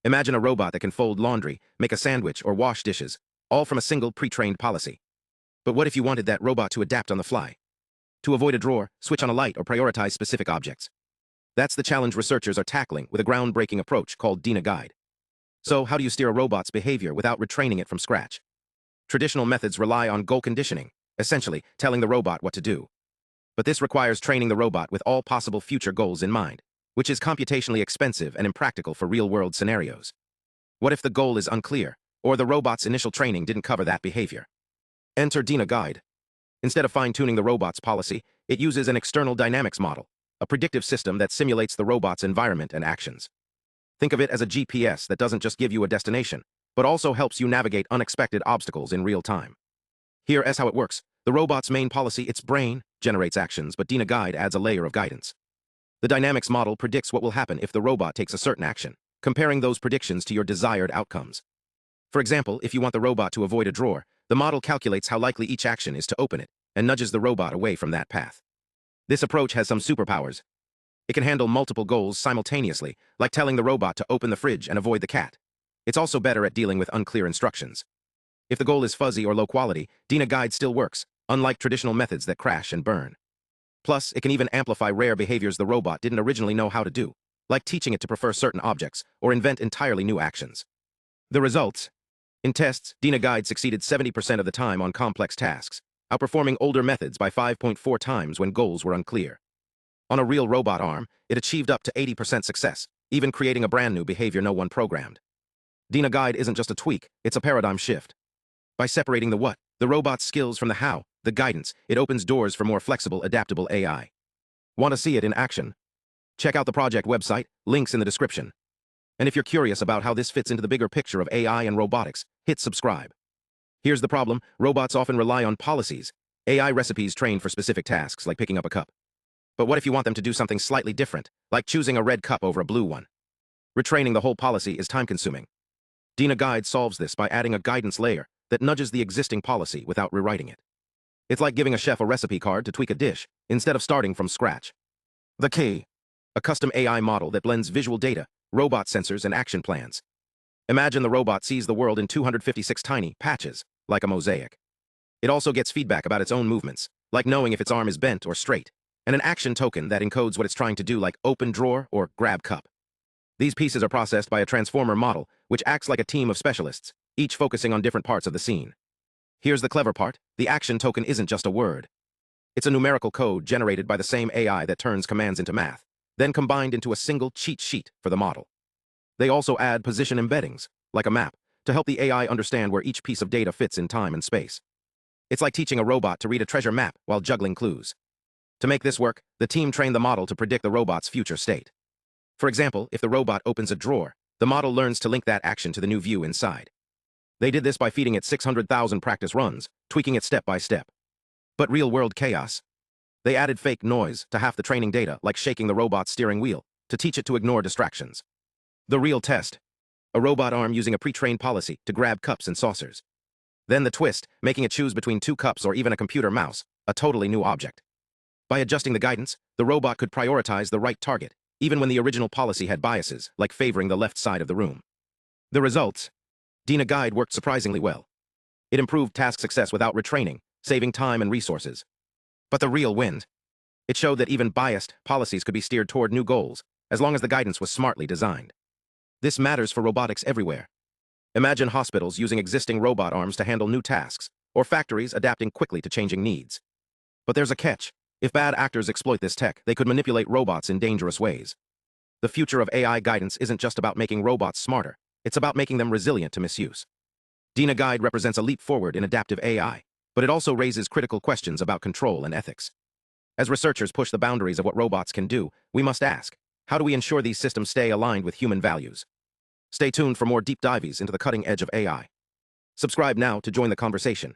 Imagine a robot that can fold laundry, make a sandwich, or wash dishes, all from a single pre-trained policy. But what if you wanted that robot to adapt on the fly? To avoid a drawer, switch on a light, or prioritize specific objects? That's the challenge researchers are tackling with a groundbreaking approach called DynaGuide. So, how do you steer a robot's behavior without retraining it from scratch? Traditional methods rely on goal conditioning, essentially telling the robot what to do. But this requires training the robot with all possible future goals in mind, which is computationally expensive and impractical for real-world scenarios. What if the goal is unclear, or the robot's initial training didn't cover that behavior? Enter DynaGuide. Instead of fine-tuning the robot's policy, it uses an external dynamics model, a predictive system that simulates the robot's environment and actions. Think of it as a GPS that doesn't just give you a destination, but also helps you navigate unexpected obstacles in real time. Here's how it works. The robot's main policy, its brain, generates actions, but DynaGuide adds a layer of guidance. The dynamics model predicts what will happen if the robot takes a certain action, comparing those predictions to your desired outcomes. For example, if you want the robot to avoid a drawer, the model calculates how likely each action is to open it, and nudges the robot away from that path. This approach has some superpowers. It can handle multiple goals simultaneously, like telling the robot to open the fridge and avoid the cat. It's also better at dealing with unclear instructions. If the goal is fuzzy or low quality, DynaGuide still works, unlike traditional methods that crash and burn. Plus, it can even amplify rare behaviors the robot didn't originally know how to do, like teaching it to prefer certain objects or invent entirely new actions. The results? In tests, DynaGuide succeeded 70% of the time on complex tasks, outperforming older methods by 5.4 times when goals were unclear. On a real robot arm, it achieved up to 80% success, even creating a brand new behavior no one programmed. DynaGuide isn't just a tweak, it's a paradigm shift. By separating the what, the robot's skills from the how, the guidance, it opens doors for more flexible, adaptable AI. Want to see it in action? Check out the project website, links in the description. And if you're curious about how this fits into the bigger picture of AI and robotics, hit subscribe. Here's the problem: robots often rely on policies, AI recipes trained for specific tasks like picking up a cup. But what if you want them to do something slightly different, like choosing a red cup over a blue one? Retraining the whole policy is time-consuming. DynaGuide solves this by adding a guidance layer that nudges the existing policy without rewriting it. It's like giving a chef a recipe card to tweak a dish, instead of starting from scratch. The key: a custom AI model that blends visual data, robot sensors, and action plans. Imagine the robot sees the world in 256 tiny patches, like a mosaic. It also gets feedback about its own movements, like knowing if its arm is bent or straight, and an action token that encodes what it's trying to do, like open drawer or grab cup. These pieces are processed by a transformer model, which acts like a team of specialists, each focusing on different parts of the scene. Here's the clever part: the action token isn't just a word. It's a numerical code generated by the same AI that turns commands into math, then combined into a single cheat sheet for the model. They also add position embeddings, like a map, to help the AI understand where each piece of data fits in time and space. It's like teaching a robot to read a treasure map while juggling clues. To make this work, the team trained the model to predict the robot's future state. For example, if the robot opens a drawer, the model learns to link that action to the new view inside. They did this by feeding it 600,000 practice runs, tweaking it step by step. But real-world chaos? They added fake noise to half the training data, like shaking the robot's steering wheel, to teach it to ignore distractions. The real test: a robot arm using a pre-trained policy to grab cups and saucers. Then the twist, making it choose between 2 cups or even a computer mouse, a totally new object. By adjusting the guidance, the robot could prioritize the right target, even when the original policy had biases, like favoring the left side of the room. The results? DynaGuide worked surprisingly well. It improved task success without retraining, saving time and resources. But the real win: it showed that even biased policies could be steered toward new goals, as long as the guidance was smartly designed. This matters for robotics everywhere. Imagine hospitals using existing robot arms to handle new tasks, or factories adapting quickly to changing needs. But there's a catch: if bad actors exploit this tech, they could manipulate robots in dangerous ways. The future of AI guidance isn't just about making robots smarter, it's about making them resilient to misuse. DynaGuide represents a leap forward in adaptive AI, but it also raises critical questions about control and ethics. As researchers push the boundaries of what robots can do, we must ask, how do we ensure these systems stay aligned with human values? Stay tuned for more deep dives into the cutting edge of AI. Subscribe now to join the conversation.